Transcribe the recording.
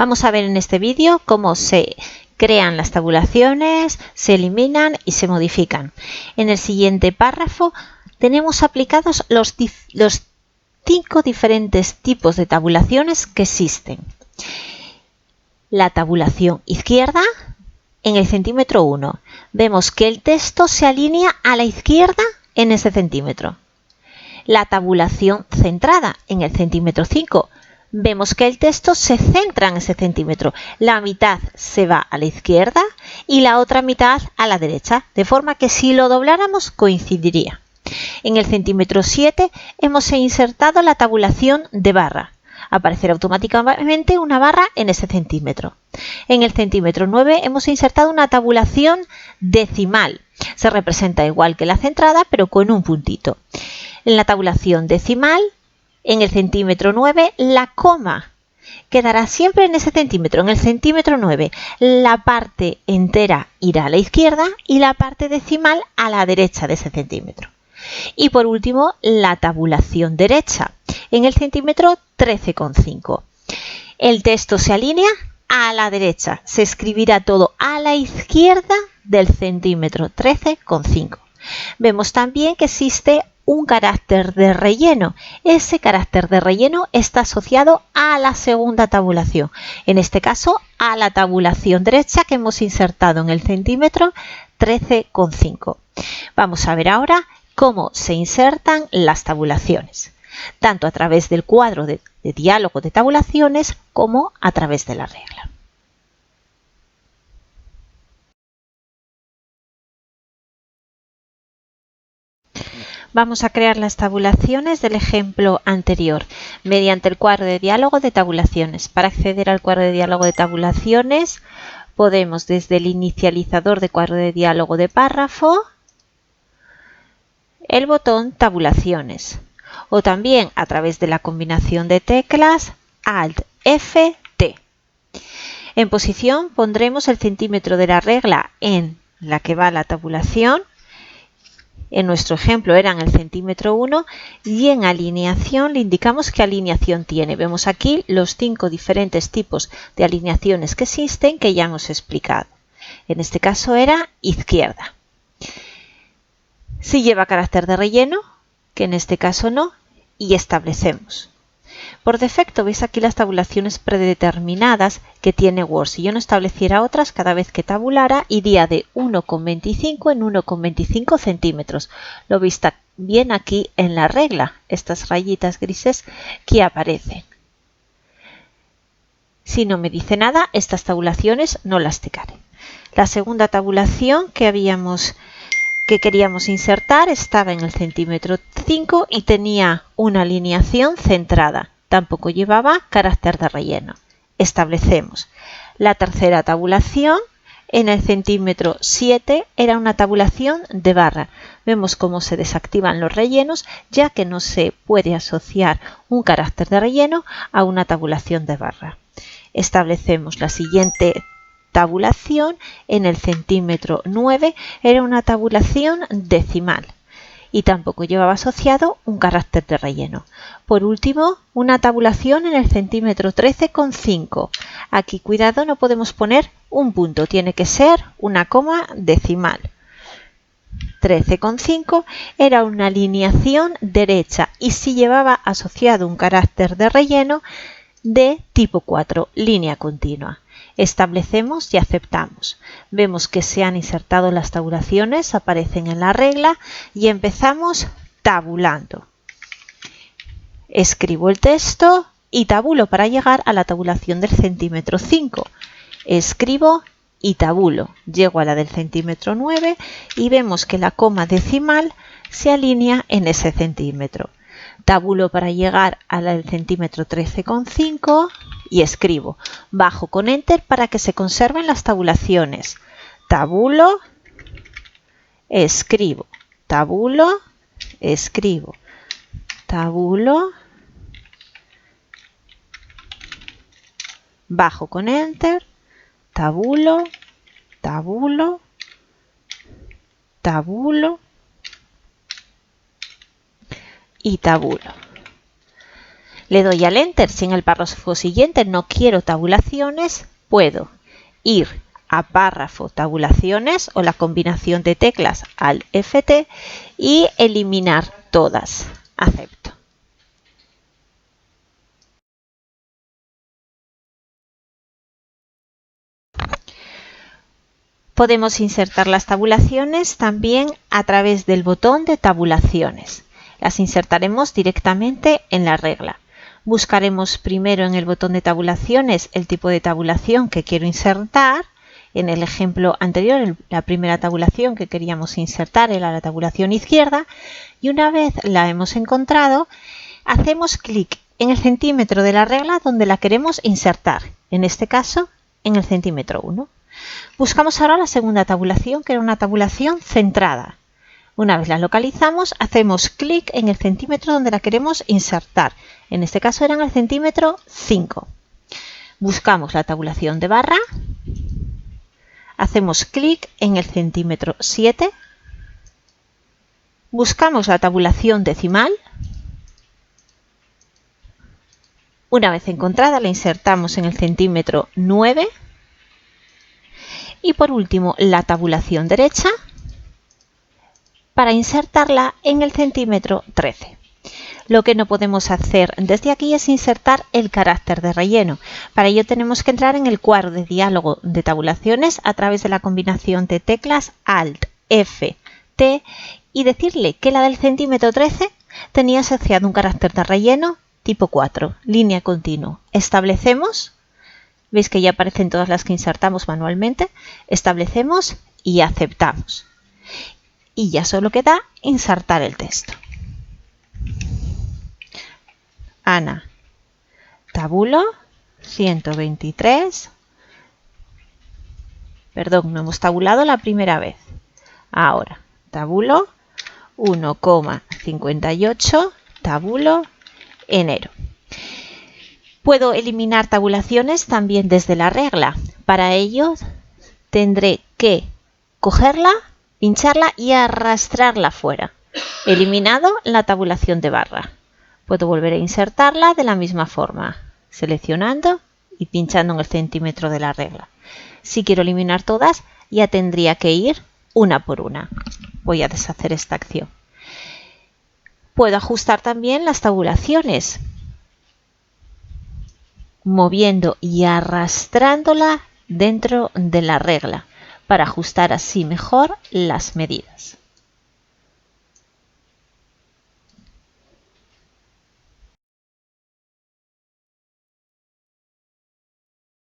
Vamos a ver en este vídeo cómo se crean las tabulaciones, se eliminan y se modifican. En el siguiente párrafo tenemos aplicados los 5 diferentes tipos de tabulaciones que existen. La tabulación izquierda en el centímetro 1. Vemos que el texto se alinea a la izquierda en ese centímetro. La tabulación centrada en el centímetro 5. Vemos que el texto se centra en ese centímetro. La mitad se va a la izquierda y la otra mitad a la derecha, de forma que si lo dobláramos coincidiría. En el centímetro 7 hemos insertado la tabulación de barra. Aparecerá automáticamente una barra en ese centímetro. En el centímetro 9 hemos insertado una tabulación decimal. Se representa igual que la centrada, pero con un puntito. En la tabulación decimal, en el centímetro 9, la coma quedará siempre en ese centímetro. En el centímetro 9, la parte entera irá a la izquierda y la parte decimal a la derecha de ese centímetro. Y por último, la tabulación derecha, en el centímetro 13,5. El texto se alinea a la derecha, se escribirá todo a la izquierda del centímetro 13,5. Vemos también que existe un carácter de relleno. Ese carácter de relleno está asociado a la segunda tabulación, en este caso a la tabulación derecha que hemos insertado en el centímetro 13,5. Vamos a ver ahora cómo se insertan las tabulaciones, tanto a través del cuadro de diálogo de tabulaciones como a través de la regla. Vamos a crear las tabulaciones del ejemplo anterior mediante el cuadro de diálogo de tabulaciones. Para acceder al cuadro de diálogo de tabulaciones podemos desde el inicializador de cuadro de diálogo de párrafo el botón tabulaciones o también a través de la combinación de teclas Alt-F-T. En posición pondremos el centímetro de la regla en la que va la tabulación. En nuestro ejemplo eran el centímetro 1 y en alineación le indicamos qué alineación tiene. Vemos aquí los 5 diferentes tipos de alineaciones que existen que ya hemos explicado. En este caso era izquierda. Si lleva carácter de relleno, que en este caso no, y establecemos. Por defecto veis aquí las tabulaciones predeterminadas que tiene Word. Si yo no estableciera otras, cada vez que tabulara iría de 1,25 en 1,25 centímetros. Lo veis bien aquí en la regla, estas rayitas grises que aparecen. Si no me dice nada, estas tabulaciones no las tocaré. La segunda tabulación que queríamos insertar estaba en el centímetro 5 y tenía una alineación centrada. Tampoco llevaba carácter de relleno. Establecemos. La tercera tabulación en el centímetro 7 era una tabulación de barra. Vemos cómo se desactivan los rellenos, ya que no se puede asociar un carácter de relleno a una tabulación de barra. Establecemos la siguiente tabulación en el centímetro 9, era una tabulación decimal y tampoco llevaba asociado un carácter de relleno. Por último, una tabulación en el centímetro 13,5. Aquí, cuidado, no podemos poner un punto, tiene que ser una coma decimal. 13,5 era una alineación derecha y si llevaba asociado un carácter de relleno de tipo 4, línea continua. Establecemos y aceptamos. Vemos que se han insertado las tabulaciones, aparecen en la regla y empezamos tabulando. Escribo el texto y tabulo para llegar a la tabulación del centímetro 5. Escribo y tabulo. Llego a la del centímetro 9 y vemos que la coma decimal se alinea en ese centímetro. Tabulo para llegar a la del centímetro 13,5 y escribo. Bajo con Enter para que se conserven las tabulaciones. Tabulo, escribo, tabulo, escribo, tabulo, bajo con Enter, tabulo, tabulo, tabulo y tabulo. Le doy al Enter. Si en el párrafo siguiente no quiero tabulaciones, puedo ir a párrafo tabulaciones o la combinación de teclas Alt Ft y eliminar todas. Acepto. Podemos insertar las tabulaciones también a través del botón de tabulaciones. Las insertaremos directamente en la regla. Buscaremos primero en el botón de tabulaciones el tipo de tabulación que quiero insertar. En el ejemplo anterior, la primera tabulación que queríamos insertar era la tabulación izquierda, y una vez la hemos encontrado, hacemos clic en el centímetro de la regla donde la queremos insertar, en este caso en el centímetro 1. Buscamos ahora la segunda tabulación, que era una tabulación centrada. Una vez la localizamos, hacemos clic en el centímetro donde la queremos insertar, en este caso era en el centímetro 5. Buscamos la tabulación de barra. Hacemos clic en el centímetro 7, buscamos la tabulación decimal. Una vez encontrada la insertamos en el centímetro 9 y por último la tabulación derecha para insertarla en el centímetro 13. Lo que no podemos hacer desde aquí es insertar el carácter de relleno. Para ello tenemos que entrar en el cuadro de diálogo de tabulaciones a través de la combinación de teclas Alt, F, T y decirle que la del centímetro 13 tenía asociado un carácter de relleno tipo 4, línea continua. Establecemos, veis que ya aparecen todas las que insertamos manualmente, establecemos y aceptamos. Y ya solo queda insertar el texto. Ana, tabulo 123, perdón, no hemos tabulado la primera vez. Ahora, tabulo 1,58, tabulo enero. Puedo eliminar tabulaciones también desde la regla. Para ello tendré que cogerla, pincharla y arrastrarla fuera. Eliminado la tabulación de barra. Puedo volver a insertarla de la misma forma, seleccionando y pinchando en el centímetro de la regla. Si quiero eliminar todas, ya tendría que ir una por una. Voy a deshacer esta acción. Puedo ajustar también las tabulaciones, moviendo y arrastrándola dentro de la regla, para ajustar así mejor las medidas.